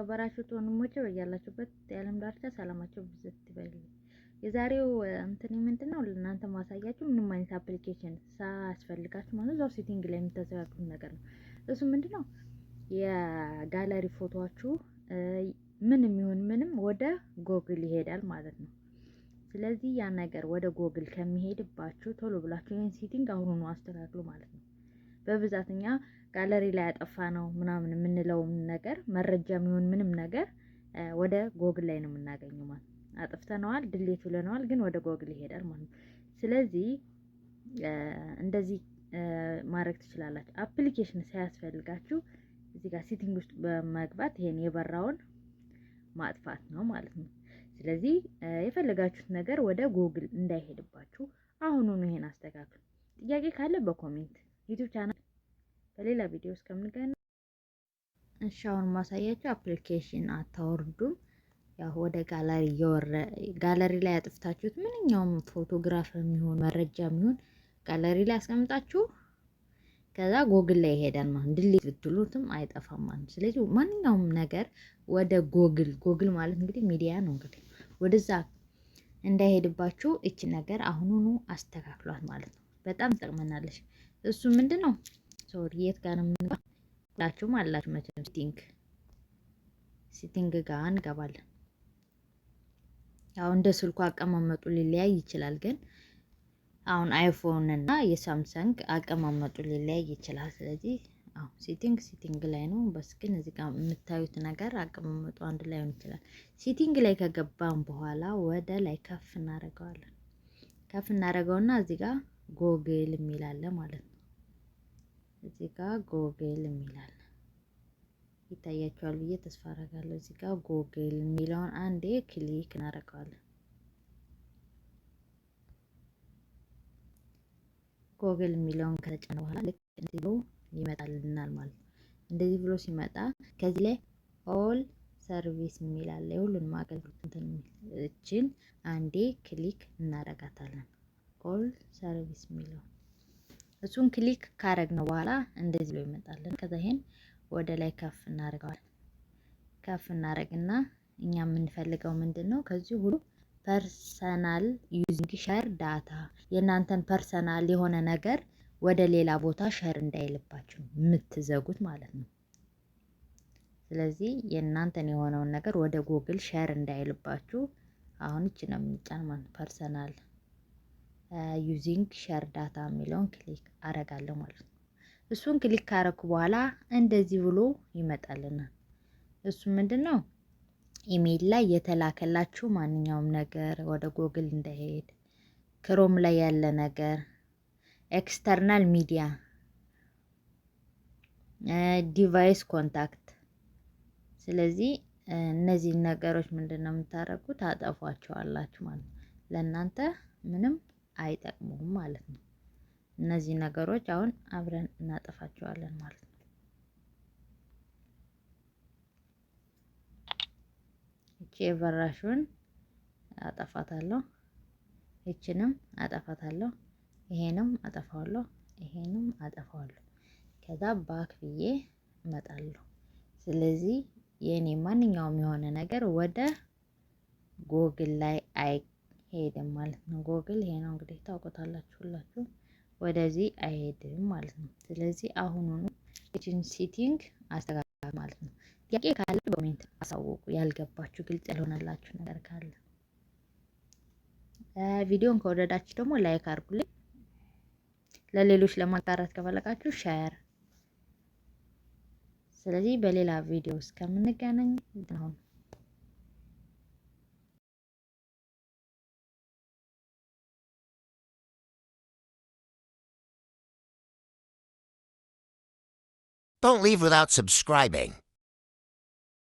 የተከበራችሁት ወንድሞቼ በያላችሁበት የዓለም ዳርቻ ሰላማችሁ ብዝት ይበል። የዛሬው እንትን ምንድነው ለእናንተ ማሳያችሁ ምንም አይነት አፕሊኬሽን ሳያስፈልጋችሁ ማለት እዛው ሴቲንግ ላይ የምታዘጋጁት ነገር ነው። እሱ ምንድነው የጋለሪ ፎቶዋችሁ ምንም ይሁን ምንም ወደ ጎግል ይሄዳል ማለት ነው። ስለዚህ ያ ነገር ወደ ጎግል ከሚሄድባችሁ ቶሎ ብላችሁ ይሄን ሴቲንግ አሁኑኑ አስተካክሉ ማለት ነው። በብዛትኛ ጋለሪ ላይ ያጠፋ ነው ምናምን የምንለው ነገር መረጃም ይሁን ምንም ነገር ወደ ጎግል ላይ ነው የምናገኘው ማለት አጥፍተነዋል ድሌት ብለነዋል ግን ወደ ጎግል ይሄዳል ማለት ነው። ስለዚህ እንደዚህ ማድረግ ትችላላችሁ። አፕሊኬሽን ሳያስፈልጋችሁ እዚህ ጋር ሴቲንግ ውስጥ በመግባት ይሄን የበራውን ማጥፋት ነው ማለት ነው። ስለዚህ የፈለጋችሁት ነገር ወደ ጎግል እንዳይሄድባችሁ አሁኑኑ ይሄን አስተካክሉ። ጥያቄ ካለ በኮሜንት ዩቲዩብ ቻናል በሌላ ቪዲዮ እስከምንገናኝ እሺ። አሁን ማሳያችሁ አፕሊኬሽን አታወርዱም። ያው ወደ ጋለሪ ላይ አጥፍታችሁት ምንኛውም ፎቶግራፍ የሚሆን መረጃ የሚሆን ጋለሪ ላይ አስቀምጣችሁ ከዛ ጎግል ላይ ይሄዳል ማለት ድሊት ብትሉትም አይጠፋም ማለት። ስለዚህ ማንኛውም ነገር ወደ ጎግል ማለት እንግዲህ ሚዲያ ነው እንግዲህ ወደዛ እንዳይሄድባችሁ እቺ ነገር አሁኑኑ አስተካክሏት ማለት ነው። በጣም ትጠቅመናለች። እሱ ምንድነው ሶሪ የት ጋር ነው የምንገባላችሁ አላችሁ መቼም ሴቲንግ ጋር እንገባለን። ያው እንደ ስልኩ አቀማመጡ ሊለያይ ይችላል፣ ግን አሁን አይፎን እና የሳምሰንግ አቀማመጡ ሊለያይ ይችላል። ስለዚህ አሁን ሴቲንግ ላይ ነው በስ ግን እዚህ ጋር የምታዩት ነገር አቀማመጡ አንድ ላይ ሆን ይችላል። ሴቲንግ ላይ ከገባን በኋላ ወደ ላይ ከፍ እናደርገዋለን። ከፍ እናደርገውና እዚህ ጋር ጎግል የሚል አለ ማለት ነው። እዚህ ጋር ጎግል የሚላል ይታያችኋል ብዬ ተስፋ አደርጋለሁ። እዚህ ጋር ጎግል የሚለውን አንዴ ክሊክ እናደርገዋለን። ጎግል የሚለውን ከተጫነ በኋላ ልክ እንደዚህ ብሎ ይመጣልናል ማለት ነው። እንደዚህ ብሎ ሲመጣ ከዚህ ላይ ኦል ሰርቪስ የሚል አለ። የሁሉንም አገልግሎት እንትን እችን አንዴ ክሊክ እናደርጋታለን። ኦል ሰርቪስ የሚለው እሱን ክሊክ ካረግነው በኋላ እንደዚህ ብሎ ይመጣልን። ከዛ ይሄን ወደ ላይ ከፍ እናደርገዋለን። ከፍ እናደርግና እኛ የምንፈልገው ምንድነው ከዚህ ሁሉ ፐርሰናል ዩዚንግ ሼር ዳታ የእናንተን ፐርሰናል የሆነ ነገር ወደ ሌላ ቦታ ሼር እንዳይልባችሁ የምትዘጉት ማለት ነው። ስለዚህ የእናንተን የሆነውን ነገር ወደ ጎግል ሼር እንዳይልባችሁ አሁን እቺ ነው የምንጫን ማለት ፐርሰናል ዩዚንግ ሼር ዳታ የሚለውን ክሊክ አረጋለሁ ማለት ነው። እሱን ክሊክ ካረኩ በኋላ እንደዚህ ብሎ ይመጣልናል። እሱ ምንድነው ኢሜል ላይ የተላከላችሁ ማንኛውም ነገር ወደ ጎግል እንዳይሄድ፣ ክሮም ላይ ያለ ነገር፣ ኤክስተርናል ሚዲያ፣ ዲቫይስ ኮንታክት። ስለዚህ እነዚህ ነገሮች ምንድነው የምታረጉት ታጠፏቸዋላችሁ ማለት ነው። ለእናንተ ምንም አይጠቅሙም ማለት ነው። እነዚህ ነገሮች አሁን አብረን እናጠፋቸዋለን ማለት ነው። እቺ የበራሹን አጠፋታለሁ፣ እቺንም አጠፋታለሁ፣ ይሄንም አጠፋዋለሁ፣ ይሄንም አጠፋዋለሁ። ከዛ ባክ ብዬ እመጣለሁ። ስለዚህ የኔ ማንኛውም የሆነ ነገር ወደ ጎግል ላይ አይሄድም ማለት ነው። ጎግል ይሄ ነው እንግዲህ ታውቁታላችሁ ሁላችሁ። ወደዚህ አይሄድም ማለት ነው። ስለዚህ አሁኑኑ እቺን ሴቲንግ አስተካክሉ ማለት ነው። ጥያቄ ካለ በኮሜንት አሳውቁ። ያልገባችሁ ግልጽ ያልሆነላችሁ ነገር ካለ ቪዲዮን ከወደዳችሁ ደግሞ ላይክ አድርጉልኝ። ለሌሎች ለማጋራት ከፈለጋችሁ ሼር። ስለዚህ በሌላ ቪዲዮ እስከምንገናኝ አሁን Don't leave without subscribing.